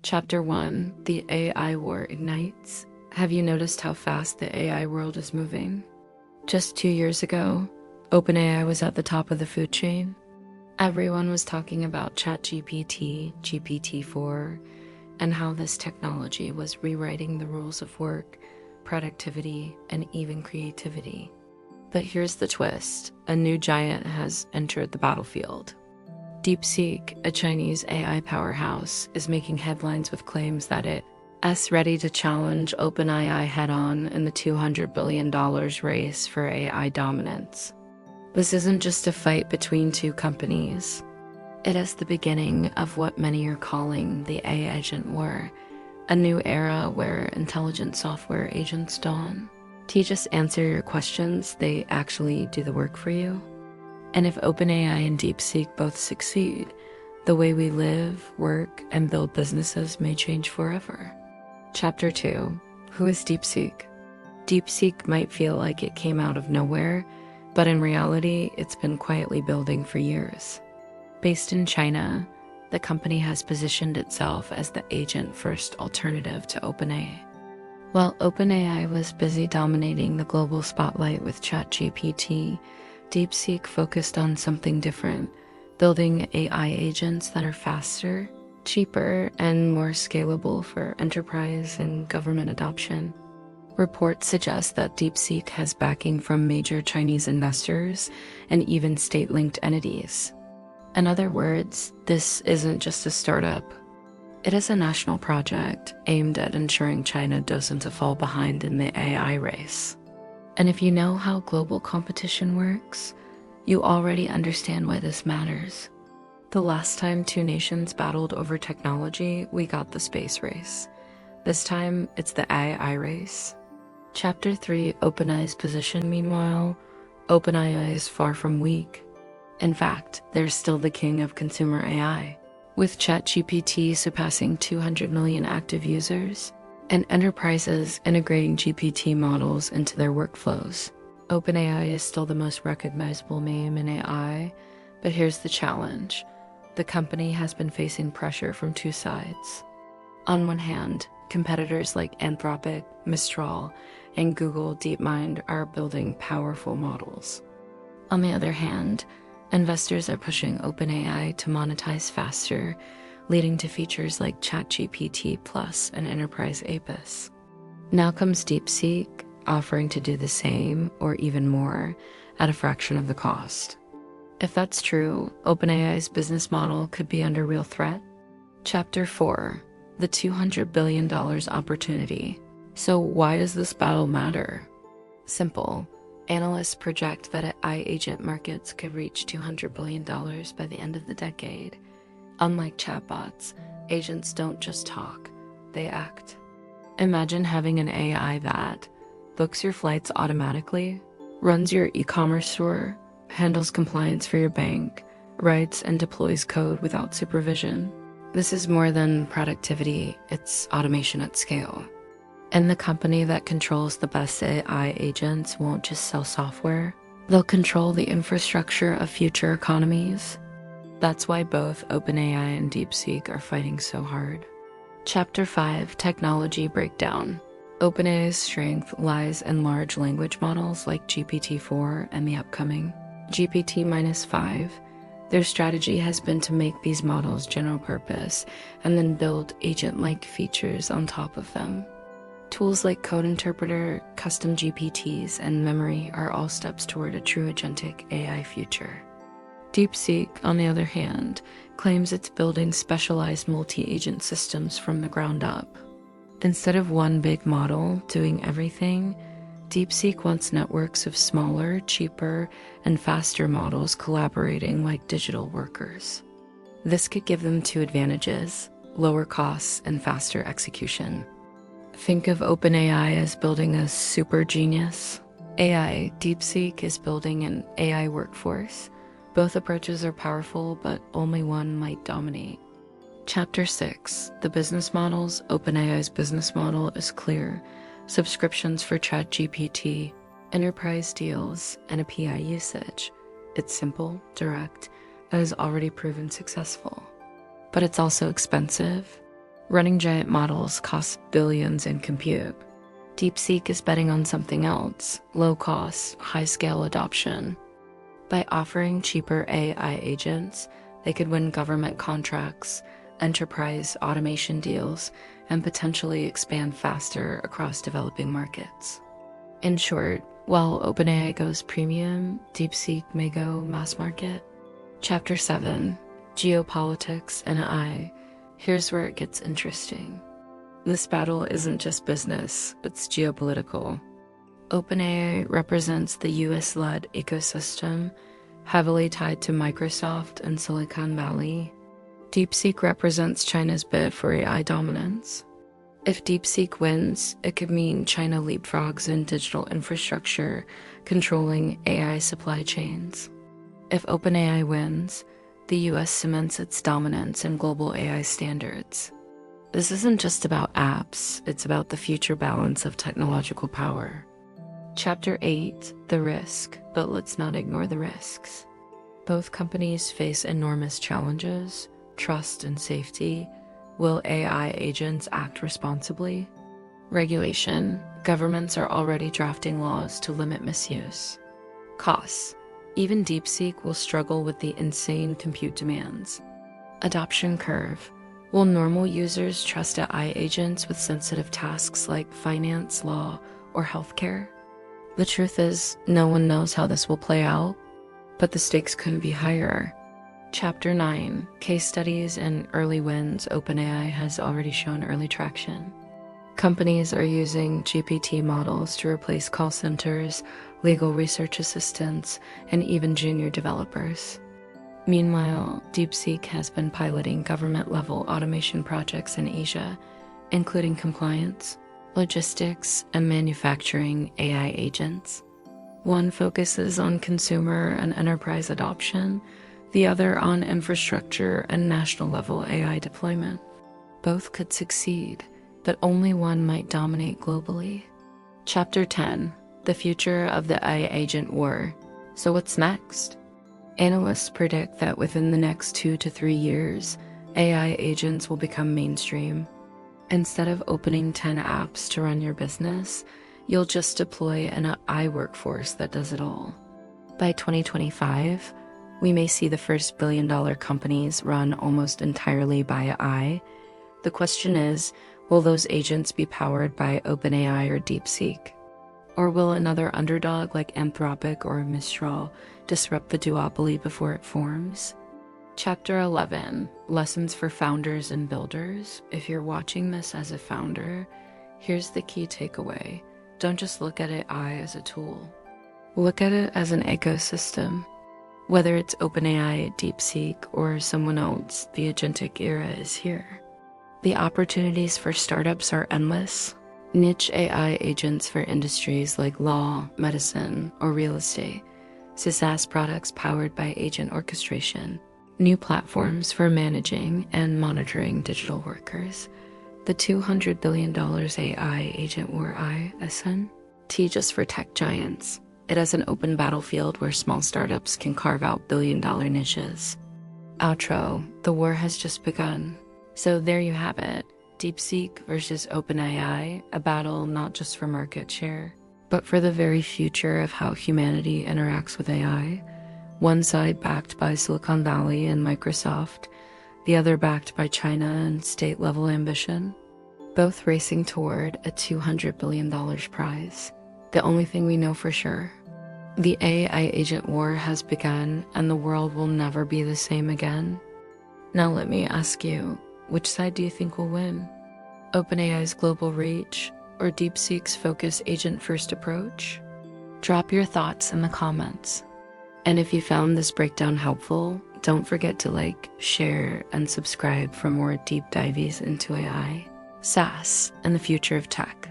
Chapter 1: The AI War Ignites. Have you noticed how fast the AI world is moving? Just 2 years ago, OpenAI was at the top of the food chain. Everyone was talking about ChatGPT, GPT-4, and how this technology was rewriting the rules of work, productivity, and even creativity. But here's the twist: a new giant has entered the battlefield. DeepSeek, a Chinese AI powerhouse, is making headlines with claims that it's ready to challenge OpenAI head-on in the $200 billion race for AI dominance. This isn't just a fight between two companies. It is the beginning of what many are calling the AI agent war, a new era where intelligent software agents dawn. To just answer your questions, they actually do the work for you. And if OpenAI and DeepSeek both succeed, the way we live, work, and build businesses may change forever. Chapter 2: Who is DeepSeek? DeepSeek might feel like it came out of nowhere, but in reality, it's been quietly building for years. Based in China, the company has positioned itself as the agent-first alternative to OpenAI. While OpenAI was busy dominating the global spotlight with ChatGPT, DeepSeek focused on something different, building AI agents that are faster, cheaper, and more scalable for enterprise and government adoption. Reports suggest that DeepSeek has backing from major Chinese investors and even state-linked entities. In other words, this isn't just a startup. It is a national project aimed at ensuring China doesn't fall behind in the AI race. And if you know how global competition works, you already understand why this matters. The last time two nations battled over technology, we got the space race. This time, it's the AI race. Chapter 3: OpenAI's position. Meanwhile, OpenAI is far from weak. In fact, they're still the king of consumer AI, with ChatGPT surpassing 200 million active users, and enterprises integrating GPT models into their workflows. OpenAI is still the most recognizable name in AI, but here's the challenge. The company has been facing pressure from two sides. On one hand, competitors like Anthropic, Mistral, and Google DeepMind are building powerful models. On the other hand, investors are pushing OpenAI to monetize faster, leading to features like ChatGPT Plus and Enterprise APIS. Now comes DeepSeek, offering to do the same or even more at a fraction of the cost. If that's true, OpenAI's business model could be under real threat. Chapter 4: The $200 billion opportunity. So why does this battle matter? Simple. Analysts project that AI agent markets could reach $200 billion by the end of the decade. Unlike chatbots, agents don't just talk, they act. Imagine having an AI that books your flights automatically, runs your e-commerce store, handles compliance for your bank, writes and deploys code without supervision. This is more than productivity, it's automation at scale. And the company that controls the best AI agents won't just sell software, they'll control the infrastructure of future economies. That's why both OpenAI and DeepSeek are fighting so hard. Chapter 5: Technology Breakdown. OpenAI's strength lies in large language models like GPT-4 and the upcoming GPT-5. Their strategy has been to make these models general purpose and then build agent-like features on top of them. Tools like Code Interpreter, custom GPTs, and memory are all steps toward a true agentic AI future. DeepSeek, on the other hand, claims it's building specialized multi-agent systems from the ground up. Instead of one big model doing everything, DeepSeek wants networks of smaller, cheaper, and faster models collaborating like digital workers. This could give them two advantages: lower costs and faster execution. Think of OpenAI as building a super genius AI. DeepSeek is building an AI workforce. Both approaches are powerful, but only one might dominate. Chapter 6: The business models. OpenAI's business model is clear: subscriptions for ChatGPT, enterprise deals, and API usage. It's simple, direct, and has already proven successful. But it's also expensive. Running giant models costs billions in compute. DeepSeek is betting on something else: low-cost, high-scale adoption. By offering cheaper AI agents, they could win government contracts, enterprise automation deals, and potentially expand faster across developing markets. In short, while OpenAI goes premium, DeepSeek may go mass market. Chapter 7: Geopolitics and AI. Here's where it gets interesting. This battle isn't just business, it's geopolitical. OpenAI represents the US-led ecosystem, heavily tied to Microsoft and Silicon Valley. DeepSeek represents China's bid for AI dominance. If DeepSeek wins, it could mean China leapfrogs in digital infrastructure, controlling AI supply chains. If OpenAI wins, the US cements its dominance in global AI standards. This isn't just about apps, it's about the future balance of technological power. Chapter 8: The Risk, but let's not ignore the risks. Both companies face enormous challenges: trust and safety. Will AI agents act responsibly? Regulation. Governments are already drafting laws to limit misuse. Costs. Even DeepSeek will struggle with the insane compute demands. Adoption curve. Will normal users trust AI agents with sensitive tasks like finance, law, or healthcare? The truth is, no one knows how this will play out, but the stakes couldn't be higher. Chapter 9: Case studies and early wins. OpenAI has already shown early traction. Companies are using GPT models to replace call centers, legal research assistants, and even junior developers. Meanwhile, DeepSeek has been piloting government-level automation projects in Asia, including compliance, logistics, and manufacturing AI agents. One focuses on consumer and enterprise adoption, the other on infrastructure and national-level AI deployment. Both could succeed, but only one might dominate globally. Chapter 10: The Future of the AI Agent War. So what's next? Analysts predict that within the next 2 to 3 years, AI agents will become mainstream. Instead of opening 10 apps to run your business, you'll just deploy an AI workforce that does it all. By 2025, we may see the first billion-dollar companies run almost entirely by AI. The question is, will those agents be powered by OpenAI or DeepSeek? Or will another underdog like Anthropic or Mistral disrupt the duopoly before it forms? Chapter 11: Lessons for founders and builders. If you're watching this as a founder, here's the key takeaway. Don't just look at AI as a tool. Look at it as an ecosystem. Whether it's OpenAI, DeepSeek, or someone else, the agentic era is here. The opportunities for startups are endless. Niche AI agents for industries like law, medicine, or real estate. SaaS products powered by agent orchestration. New platforms for managing and monitoring digital workers. The $200 billion AI agent war ISN. T just for tech giants. It has an open battlefield where small startups can carve out billion-dollar niches. Outro: the war has just begun. So there you have it. DeepSeek versus OpenAI, a battle not just for market share, but for the very future of how humanity interacts with AI. One side backed by Silicon Valley and Microsoft, the other backed by China and state-level ambition, both racing toward a $200 billion prize. The only thing we know for sure: the AI agent war has begun, and the world will never be the same again. Now let me ask you, which side do you think will win? OpenAI's global reach or DeepSeek's focused agent-first approach? Drop your thoughts in the comments. And if you found this breakdown helpful, don't forget to like, share, and subscribe for more deep dives into AI, SaaS, and the future of tech.